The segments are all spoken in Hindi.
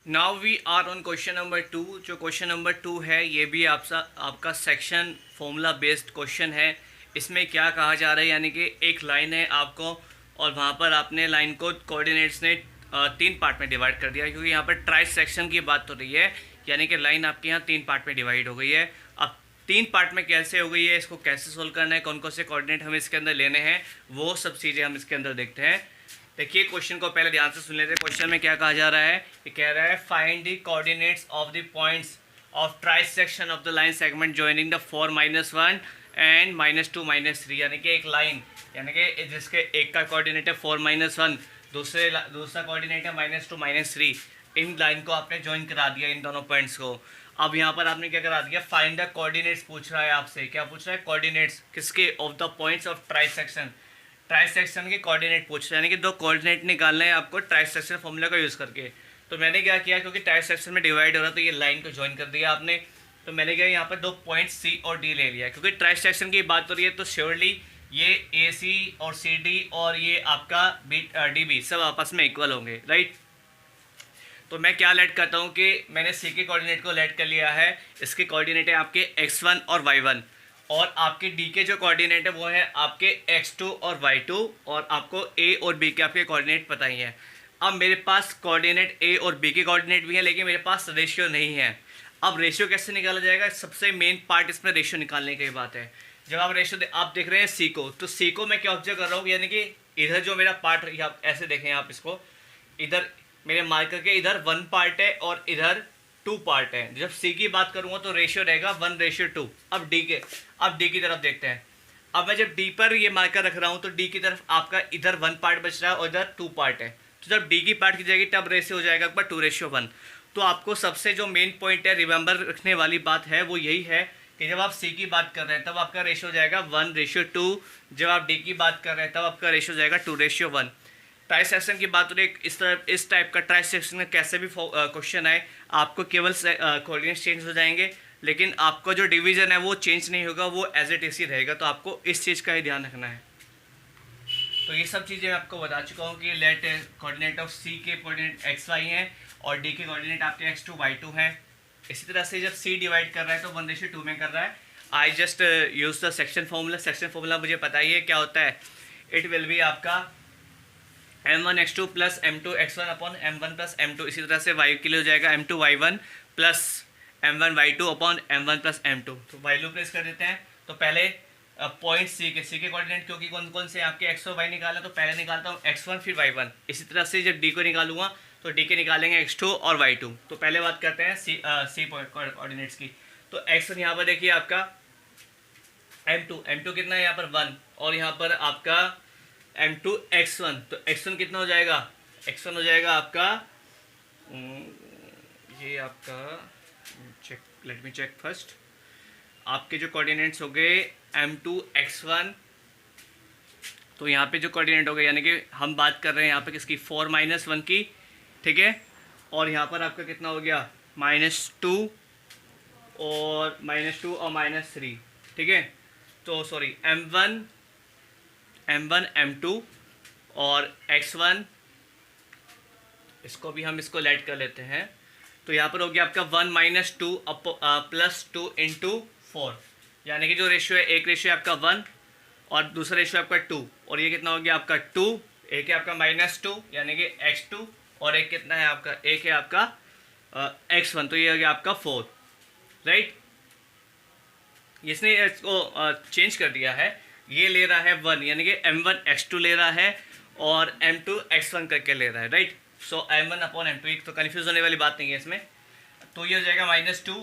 Now we are on question number 2। जो क्वेश्चन नंबर 2 है ये भी आपका सेक्शन फॉर्मूला बेस्ड क्वेश्चन है। इसमें क्या कहा जा रहा है, यानी कि एक लाइन है आपको और वहाँ पर आपने लाइन को कोऑर्डिनेट्स ने 3 पार्ट में डिवाइड कर दिया, क्योंकि यहाँ पर ट्राई सेक्शन की बात हो रही है। यानी कि लाइन आपके यहाँ 3 पार्ट में डिवाइड हो गई है। अब 3 पार्ट में कैसे हो गई है, इसको कैसे सोल्व करना है, कौन कौन से कोऑर्डिनेट हमें इसके अंदर लेने हैं, वो सब चीज़ें हम इसके अंदर देखते हैं। देखिए क्वेश्चन को पहले ध्यान से सुन लेते हैं। क्वेश्चन में क्या कहा जा रहा है, ये कह रहा है find the coordinates of the points of trisection of the line segment joining the 4 -1 and -2 -3। यानी कि एक लाइन, यानी कि जिसके एक का कोऑर्डिनेट है 4 -1, दूसरा कोऑर्डिनेट है -2 -3। इन लाइन को आपने ज्वाइन करा दिया, इन दोनों पॉइंट्स को। अब यहाँ पर आपने क्या करा दिया, फाइंड द कोऑर्डिनेट्स पूछ रहा है आपसे। क्या पूछ रहा है, कोऑर्डिनेट्स किसके, of the points of trisection. Trisection के कोऑर्डिनेट पूछ रहे हैं, यानी कि 2 कोऑर्डिनेट निकालना है आपको ट्राइसेक्शन फॉर्मूला का यूज़ करके। तो मैंने क्या किया, क्योंकि ट्राइसेक्शन में डिवाइड हो रहा है तो ये लाइन को ज्वाइन कर दिया आपने। तो मैंने क्या यहाँ पर 2 पॉइंट सी और डी ले लिया, क्योंकि ट्राइसेक्शन की बात हो रही है तो श्योरली ये ए सी और सी डी और ये आपका डी बी सब आपस में इक्वल होंगे, राइट। तो मैं क्या लेट करता हूँ कि मैंने सी के कोऑर्डिनेट को लेट कर लिया है। इसके कोऑर्डिनेट है आपके x1 और y1, और आपके डी के जो कोऑर्डिनेट है वो है आपके x2 और y2, और आपको a और b के आपके कोऑर्डिनेट पता ही है। अब मेरे पास कोऑर्डिनेट a और b के कोऑर्डिनेट भी हैं, लेकिन मेरे पास रेशियो नहीं है। अब रेशियो कैसे निकाला जाएगा, सबसे मेन पार्ट इसमें रेशियो निकालने की बात है। जब आप रेशियो आप देख रहे हैं सी को, तो सी को मैं क्या ऑब्जर्व कर रहा हूँ, यानी कि इधर जो मेरा पार्ट, ऐसे देखें आप इसको, इधर मेरे मार्कर के इधर 1 पार्ट है और इधर 2 पार्ट है। जब सी की बात करूंगा तो रेशियो रहेगा 1:2। अब डी की तरफ देखते हैं। अब मैं जब डी पर ये मार्कर रख रहा हूं तो डी की तरफ आपका इधर 1 पार्ट बच रहा है और इधर 2 पार्ट है। तो जब डी की पार्ट की जाएगी तब रेशियो हो जाएगा आपका 2:1। तो आपको सबसे जो मेन पॉइंट है रिमेंबर रखने वाली बात है वो यही है कि जब आप सी की बात कर रहे हैं तब आपका रेशियो हो जाएगा 1:2। जब आप डी की बात कर रहे हैं तब आपका रेशियो हो जाएगा 2:1। ट्राइसेक्शन की बात हो रही है, इस टाइप का ट्राइसेक्शन में कैसे भी क्वेश्चन आए आपको केवल कोऑर्डिनेट्स चेंज हो जाएंगे, लेकिन आपका जो डिवीजन है वो चेंज नहीं होगा, वो एज इट इज ही रहेगा। तो आपको इस चीज़ का ही ध्यान रखना है। तो ये सब चीज़ें मैं आपको बता चुका हूँ कि लेट कोऑर्डिनेट ऑफ सी के कोऑर्डिनेट एक्स वाई हैं और डी के कोऑर्डिनेट आपके x2 y2 हैं। इसी तरह से जब सी डिवाइड कर रहा है तो 1:2 में कर रहा है। I just use the section formula. Section formula मुझे पता ही है क्या होता है। इट विल बी आपका m1 x2 plus m2 x1 upon m1 plus m2। इसी तरह से y के लिए हो जाएगा m2 y1 plus m1 y2 upon m1 plus m2। तो वैल्यू प्लेस कर देते हैं। तो पहले पॉइंट सी के कोऑर्डिनेट, क्योंकि कौन कौन से आपके x और y निकालना, तो पहले निकालता हूँ x1 फिर y1। इसी तरह से जब d को निकालूंगा तो d के निकालेंगे x2 और y2। तो पहले बात करते हैं सी कोऑर्डिनेट्स की। तो x1 यहाँ पर देखिए आपका m2 कितना है यहाँ पर 1, और यहाँ पर आपका m2 x1। तो x1 कितना हो जाएगा, x1 हो जाएगा आपका ये आपका check, let me check first. आपके जो कोऑर्डिनेट्स हो गए m2 x1, तो यहाँ पे जो कोऑर्डिनेट हो गए, यानी कि हम बात कर रहे हैं यहाँ पे किसकी, 4 -1 की, ठीक है। और यहाँ पर आपका कितना हो गया, -2 और -3, ठीक है। तो सॉरी m1 m2 और x1, इसको भी हम इसको लेट कर लेते हैं। तो यहाँ पर हो गया आपका 1 - 2 प्लस 2 इंटू 4, यानी कि जो रेशियो है, एक रेशियो है आपका 1 और दूसरा रेशियो आपका 2, और ये कितना हो गया आपका 2। एक है आपका -2 यानी कि x2, और एक कितना है आपका, एक है आपका x1। तो ये हो गया आपका 4, राइट। इसने इसको चेंज कर दिया है, ये ले रहा है 1, यानी कि m1 x2 ले रहा है और m2 x1 करके ले रहा है, राइट। सो m1 अपॉन m2, एक तो कन्फ्यूज होने वाली बात नहीं है इसमें। तो ये हो जाएगा -2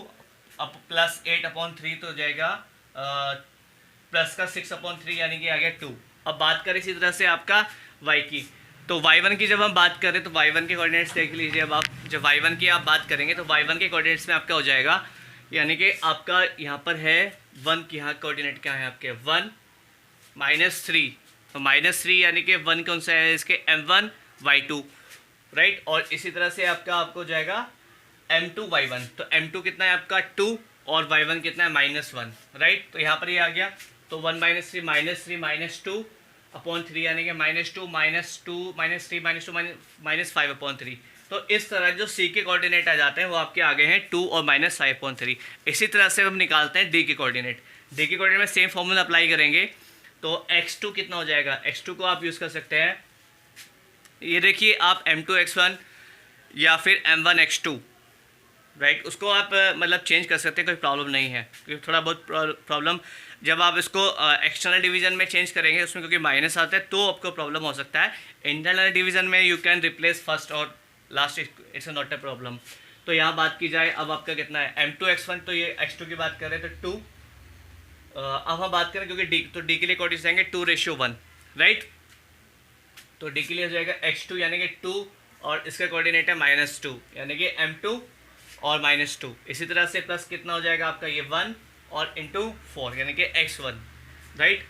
अब प्लस 8/3, तो हो जाएगा प्लस का 6/3, यानी कि आ गया 2। अब बात करें इसी तरह से आपका y की, तो y1 की जब हम बात करें तो y1 के कोऑर्डिनेट्स देख लीजिए। अब आप जब y1 की आप बात करेंगे तो y1 के कोऑर्डिनेट्स में आपका हो जाएगा, यानी कि आपका यहाँ पर है 1 की, यहाँ कोऑर्डिनेट क्या है आपके 1 -3, तो -3 यानी कि 1 कौन सा है इसके, m1 y2, राइट। और इसी तरह से आपको हो जाएगा m2 y1। तो m2 कितना है आपका 2 और y1 कितना है -1, राइट। तो यहाँ पर ये आ गया, तो 1 - 3 -3 -2 -3 यानी कि -2 -2 -3 -2 -5/3। तो इस तरह जो सी के कोऑर्डिनेट आ जाते हैं वो आपके आगे हैं 2 और -5/3। इसी तरह से हम निकालते हैं डी के कोऑर्डिनेट। डी के कोऑर्डिनेट में सेम फॉर्मूला अप्लाई करेंगे तो x2 कितना हो जाएगा, x2 को आप यूज़ कर सकते हैं, ये देखिए आप m2x1 या फिर m1x2, राइट, उसको आप मतलब चेंज कर सकते हैं, कोई प्रॉब्लम नहीं है। क्योंकि थोड़ा बहुत प्रॉब्लम जब आप इसको एक्सटर्नल डिवीजन में चेंज करेंगे उसमें क्योंकि माइनस आता है तो आपको प्रॉब्लम हो सकता है। इंटरनल डिवीजन में यू कैन रिप्लेस फर्स्ट और last, it's not a problem. तो यहाँ बात की जाए अब आपका कितना है m2x1, तो ये x2 की बात कर रहे हैं तो 2। अब हम बात करें क्योंकि डी के लिए कोऑर्डिनेट जाएंगे 2:1, राइट। तो डी के लिए हो जाएगा x2 यानी कि 2 और इसका कोऑर्डिनेट है -2 यानी कि m2 और -2। इसी तरह से प्लस कितना हो जाएगा आपका ये 1 और इंटू 4 यानी कि x1, राइट।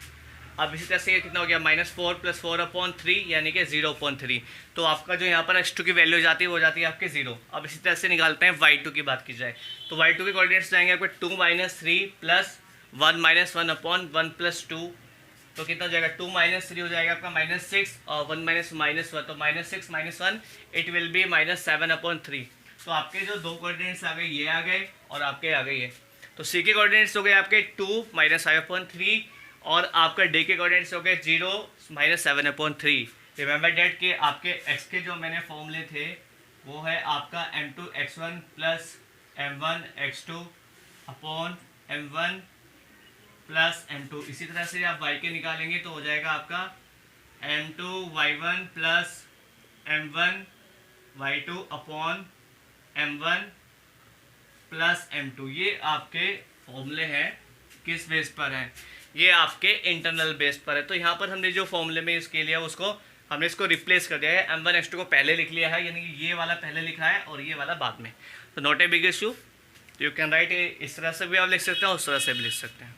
अब इसी तरह से कितना हो गया -4 + 4/3 यानी कि 0/3। तो आपका जो यहाँ पर x2 की वैल्यू जाती है वो जाती है आपके 0। अब इसी तरह से निकालते हैं y2 की बात की जाए तो y2 के कोऑर्डिनेट्स जाएंगे आपके 2 - 3 + 1 - 1/1 + 2। तो कितना हो जाएगा 2 - 3 हो जाएगा आपका -6 और 1 - -1 तो -6 - 1 इट विल बी -7/3। तो आपके जो दो कोऑर्डिनेट्स आ गए ये आ गए और आपके आ गए ये। तो सी के कोऑर्डिनेट्स हो गए आपके 2 - 5/3 और आपका डी के कोऑर्डिनेट्स हो गए 0 - 7/3। रिमेंबर डेट कि आपके एक्स के जो मैंने फॉर्मूले थे वो है आपका m2x1 + m1x2 upon m1 + m2। इसी तरह से आप y के निकालेंगे तो हो जाएगा आपका m2y1 + m1y2 upon m1 + m2। ये आपके फॉर्मूले हैं, किस बेस पर हैं, ये आपके इंटरनल बेस पर है। तो यहाँ पर हमने जो फॉर्मूले में इसके लिया उसको हमने इसको रिप्लेस कर दिया है, m1x2 को पहले लिख लिया है यानी कि ये वाला पहले लिखा है और ये वाला बाद में। तो not a big issue, you can write, इस तरह से भी आप लिख सकते हैं और उस तरह से भी लिख सकते हैं।